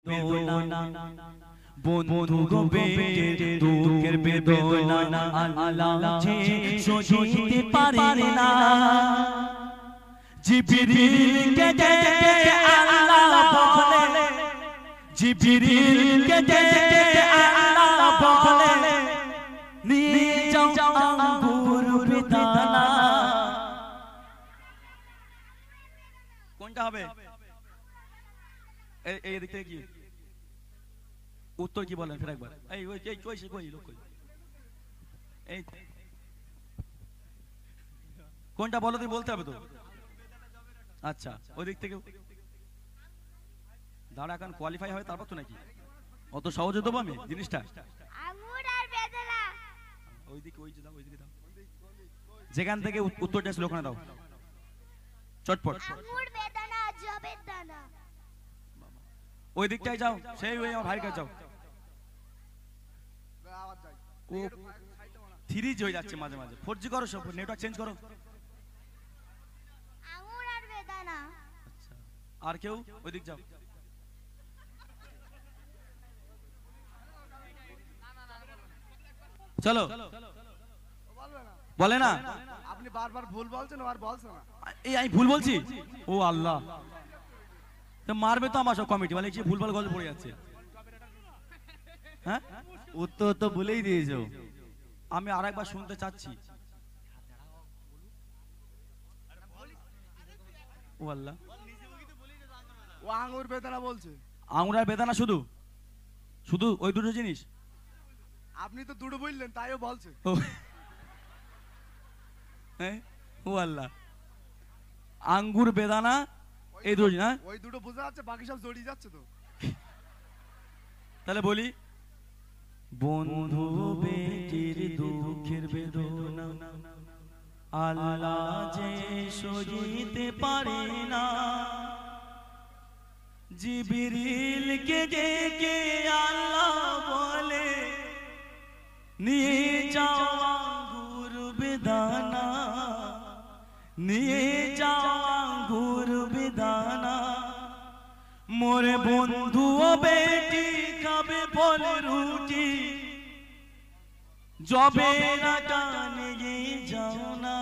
বেদনা বন্ধু গো পেটের দুঃখের বেদনা আল্লাহ যে সহিতে পারে না জিবরিলকে ডেকে আল্লাহ বলে জিবরিলকে ডেকে আল্লাহ বলে নিয়ে যাও আঙ্গুর বেদানা কোনটা হবে এই দিক থেকে কি উত্তর কি বলেন ফের একবার এই ওই কই লোক কই এই কোনটা বলো তুমি বলতে হবে তো আচ্ছা ওই দিক থেকে দাঁড়া এখন কোয়ালিফাই হবে তারপর তো নাকি অত সহজে দেবো আমি জিনিসটা আঙ্গুর আর বেদানা ওই দিকে দাও যেখান থেকে উত্তরটা আসলে ওখানে দাও চটপট আঙ্গুর বেদানা জবের দানা ওই দিকটাই যাও সেই ওই আমার ভাইয়ের কাছে যাও ও 3G হয়ে যাচ্ছে মাঝে মাঝে 4G করো সব নেটওয়ার্ক চেঞ্জ করো আঙ্গুর আর বেদানা আচ্ছা আর কেউ ওই দিক যাও চলো বলে না আপনি বারবার ভুল বলছেন আর বলছেন না এই আমি ভুল বলছি ও আল্লাহ তো মারবে তো আমার সব কমিটি মানে কি ভুলভাল গল্প পড়ে যাচ্ছে হ্যাঁ উত্তর তো বলেই দিয়েছো আমি আরেকবার শুনতে চাচ্ছি ও আল্লাহ ও আঙ্গুর বেদানা বলছে আঙুরের বেদানা শুধু শুধু ওই দুটো জিনিস আপনি তো দুটো বললেন তাইও বলছে হ্যাঁ ও আল্লাহ আঙ্গুর বেদানা এই দুটো না ওই দুটো বোঝা যাচ্ছে বাকি সব জড়িয়ে যাচ্ছে তো তাহলে বলি বন্ধু বেটির দুঃখের বেদনা আল্লাহ যে সহিতে পারে না জিবরিলকে ডেকে আল্লাহ বলে নিয়ে যাও আঙ্গুর বেদানা নিয়ে যাও আঙ্গুর বেদানা মোরে বন্ধু ও বেটি খাবে বলে রুটি জবে না টানে যাও না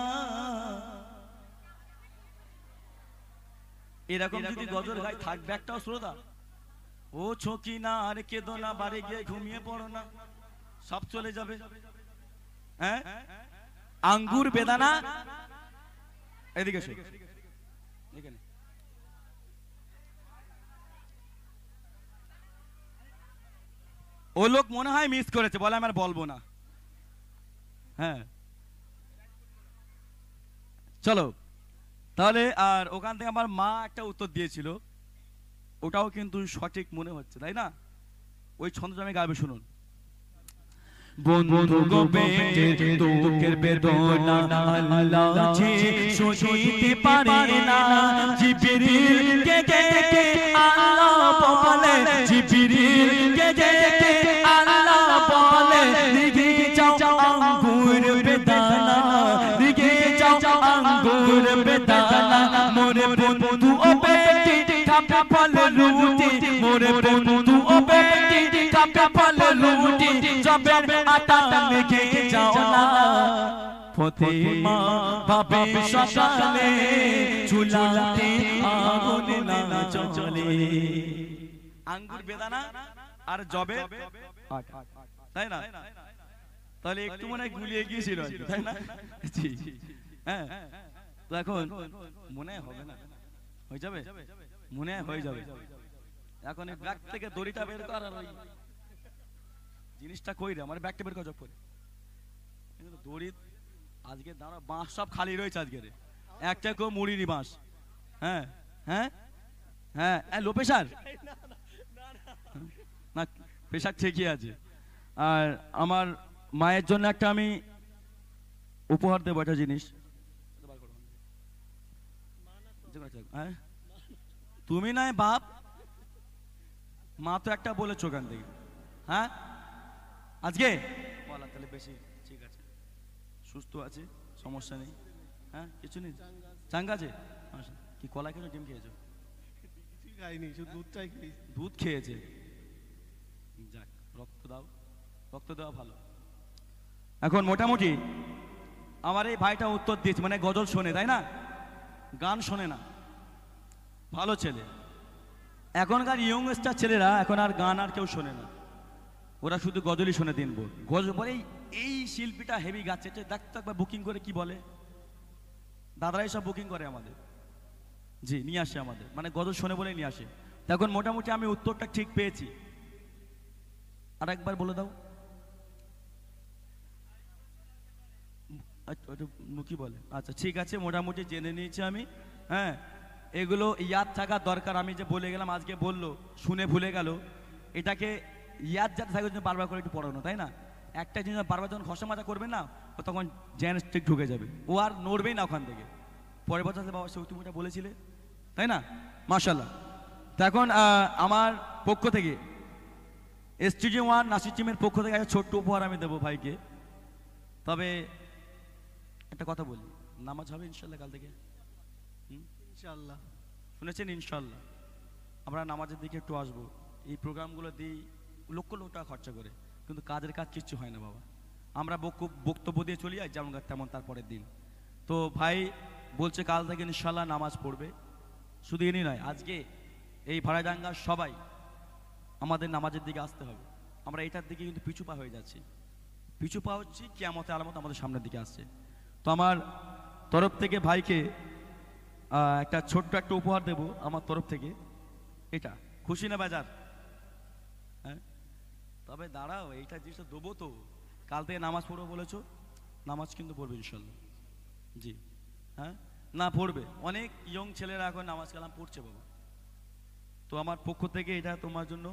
এরকম যদি গজল গাই থাকবে একটাও শ্রোতা ও ছকি না আর কেঁদো না বাড়ি গিয়ে ঘুমিয়ে পড়ো না সব চলে যাবে হ্যাঁ আঙ্গুর বেদানা এদিকে এসো এখানে ও লোক মনে হয় মিস করেছে বলে আমি আর বলবো না হ্যাঁ চলো তাহলে আর ওখান থেকে আমার মা একটা উত্তর দিয়েছিল ওটাও কিন্তু সঠিক মনে হচ্ছে তাই না ওই ছন্দটা আমি গাইবে শুনুন বন্ধু গো পেটের দুঃখের বেদনা আল্লাহ যে সহিতে পারে না জিবরিলকে ডেকে আল্লাহ বলে জিবরিলকে ডেকে আল্লাহ বলে নিয়ে যাও আঙ্গুর বেদানা নিয়ে যাও আঙ্গুর বেদানা মোরে বন্ধু ও বেটি খাবে ফল রুটি মোরে বন্ধু ও বেটি খাবে ফল রুটি জবে আটা মেখে যাও না ফতেমা ভাবে সকালে চুলাতে আগুন না চলে আঙ্গুর বেদানা আর জবে তাই না তাহলে একটু মনে হয় গুলিয়ে গিয়েছিল তাই না জি হ্যাঁ তো এখন মনে হবে না হয়ে যাবে মনে হয়ে যাবে এখন এই ব্যাগ থেকে দড়িটা বের কর আর ওই জিনিসটা কই রে আমার ব্যাগটা বের কর জব করে কিন্তু দড়ি আজকে দাঁড়া বাঁশ সব খালি রয়েছে আজকে রে একটা কেউ মুড়িনি বাঁশ হ্যাঁ হ্যাঁ হ্যাঁ লো প্রেশার না প্রেশার ঠিকই আছে আর আমার মায়ের জন্য একটা আমি উপহার দেবো একটা জিনিস হ্যাঁ তুমি নাই বাপ মা তো একটা বলেছো ওখান থেকে হ্যাঁ আজকে বলা তাহলে বেশি ঠিক আছে সুস্থ আছে সমস্যা নেই হ্যাঁ কিছু নেই চাঙ্গা আছে কি কলা খেয়েছো ডিম খেয়েছো খাইনি শুধু দুধটাই খেয়েছি দুধ খেয়েছে দাও, রক্ত দেওয়া ভালো। এখন মোটামুটি আমার এই ভাইটা উত্তর দিয়েছে, মানে গজল শোনে তাই না, গান শোনে না, ভালো ছেলে। এখনকার ইয়ংস্টার ছেলেরা এখন আর গান আর কেউ শোনে না, ওরা শুধু গজলই শোনে দিনভর। গজল বলে এই শিল্পীটা হেভি গাচ্ছে, দেখতো একবার বুকিং করে কি বলে, দাদারাই সব বুকিং করে আমাদের, জি নিয়ে আসে আমাদের, মানে গজল শোনে বলে নিয়ে আসে। এখন মোটামুটি আমি উত্তরটা ঠিক পেয়েছি, আর একবার বলে দাও। কি বলে, আচ্ছা ঠিক আছে, মোটামুটি জেনে নিয়েছি আমি। হ্যাঁ, এগুলো ইয়াদ থাকার দরকার। আমি যে বলে গেলাম, আজকে বললো শুনে ভুলে গেল, এটাকে ইয়াদ যাতে থাকে বারবার করে একটু পড়ানো, তাই না? একটা জিনিস বারবার যখন ঘষা মাজা করবে না, ও তখন জ্যান স্টিক ঢুকে যাবে, ও আর নড়বেই না ওখান থেকে। পরের বছর বাবা সে তুমি এটা বলেছিলে, তাই না? মাশাল্লাহ। তো এখন আমার পক্ষ থেকে স্টুডিও ওয়ান নাসির টিমের পক্ষ থেকে একটা ছোট্ট উপহার আমি দেবো ভাইকে। তবে একটা কথা বলি, নামাজ হবে ইনশাল্লাহ কাল থেকে? ইনশাআল্লাহ। শুনেছেন? ইনশাল্লাহ আমরা নামাজের দিকে একটু আসবো। এই প্রোগ্রামগুলো দিই লক্ষ লক্ষ টাকা খরচা করে, কিন্তু কাজের কাজ কিচ্ছু হয় না বাবা। আমরা বক্তব্য দিয়ে চলি যাই যেমন তেমন তারপরের দিন। তো ভাই বলছে কাল থেকে ইনশাল্লাহ নামাজ পড়বে। শুধু এনি নয়, আজকে এই ভাড়াডাঙ্গার সবাই আমাদের নামাজের দিকে আসতে হবে। আমরা এটার দিকে কিন্তু পিছু পা হয়ে যাচ্ছি, পিছু পা হচ্ছি, কিয়ামতে আলামত আমাদের সামনের দিকে আসছে। তো আমার তরফ থেকে ভাইকে একটা ছোট্ট একটা উপহার দেব আমার তরফ থেকে। এটা খুশি না বাজার? হ্যাঁ, তবে দাঁড়াও, এইটা জিনিসটা দেবো তো। কাল থেকে নামাজ পড়বো বলেছো, নামাজ কিন্তু পড়বে ইনশাল্লাহ। জি হ্যাঁ, না পড়বে। অনেক ইয়ং ছেলেরা এখন নামাজ কালাম পড়ছে বাবা। তো আমার পক্ষ থেকে এটা তোমার জন্য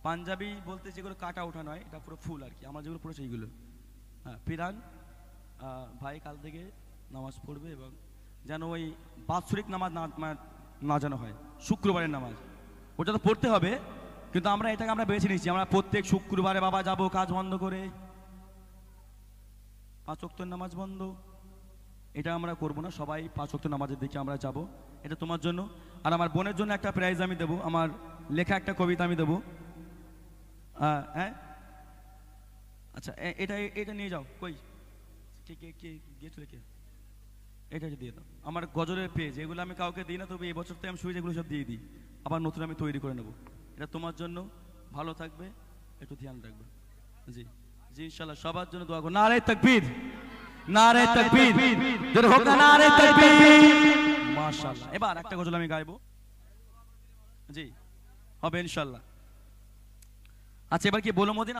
পাঞ্জাবি বলতে যেগুলো কাটা ওঠা নয়, এটা পুরো ফুল আর কি, আমরা যেগুলো পড়েছি এইগুলো। হ্যাঁ, পিরান ভাই কাল থেকে নামাজ পড়বে, এবং যেন ওই বাৎসরিক নামাজ না যেন হয়, শুক্রবারের নামাজ ওটা তো পড়তে হবে, কিন্তু আমরা এটাকে আমরা বেছে নিচ্ছি। আমরা প্রত্যেক শুক্রবারে বাবা যাব কাজ বন্ধ করে, 5 ওয়াক্তের নামাজ বন্ধ, এটা আমরা করব না। সবাই 5 ওয়াক্ত নামাজের দিকে আমরা যাব, এটা তোমার জন্য। আর আমার বোনের জন্য একটা প্রাইজ আমি দেবো, আমার লেখা একটা কবিতা আমি দেবো। হ্যাঁ আচ্ছা, এটা এটা নিয়ে যাও। কই কে কে কে গিয়েছিল কে? এটা দিয়ে দাও। আমার গজলের পেজ, এগুলো আমি কাউকে দিই না, তবে এই বছর থেকে আমি শুয়ে যেগুলো সব দিয়ে দিই, আবার নতুন আমি তৈরি করে নেবো। এটা তোমার জন্য, ভালো থাকবে, একটু ধ্যান রাখবে। জি জি ইনশাআল্লাহ সবার জন্য দোয়া করো। নারে তাকবীর, নারে তাকবীর, জোরে হোক না নারে তাকবীর। মাশাআল্লাহ। এবার একটা গজল আমি গাইবো, জি হবে ইনশাআল্লাহ। আচ্ছা এবার কি বলো মদিনা?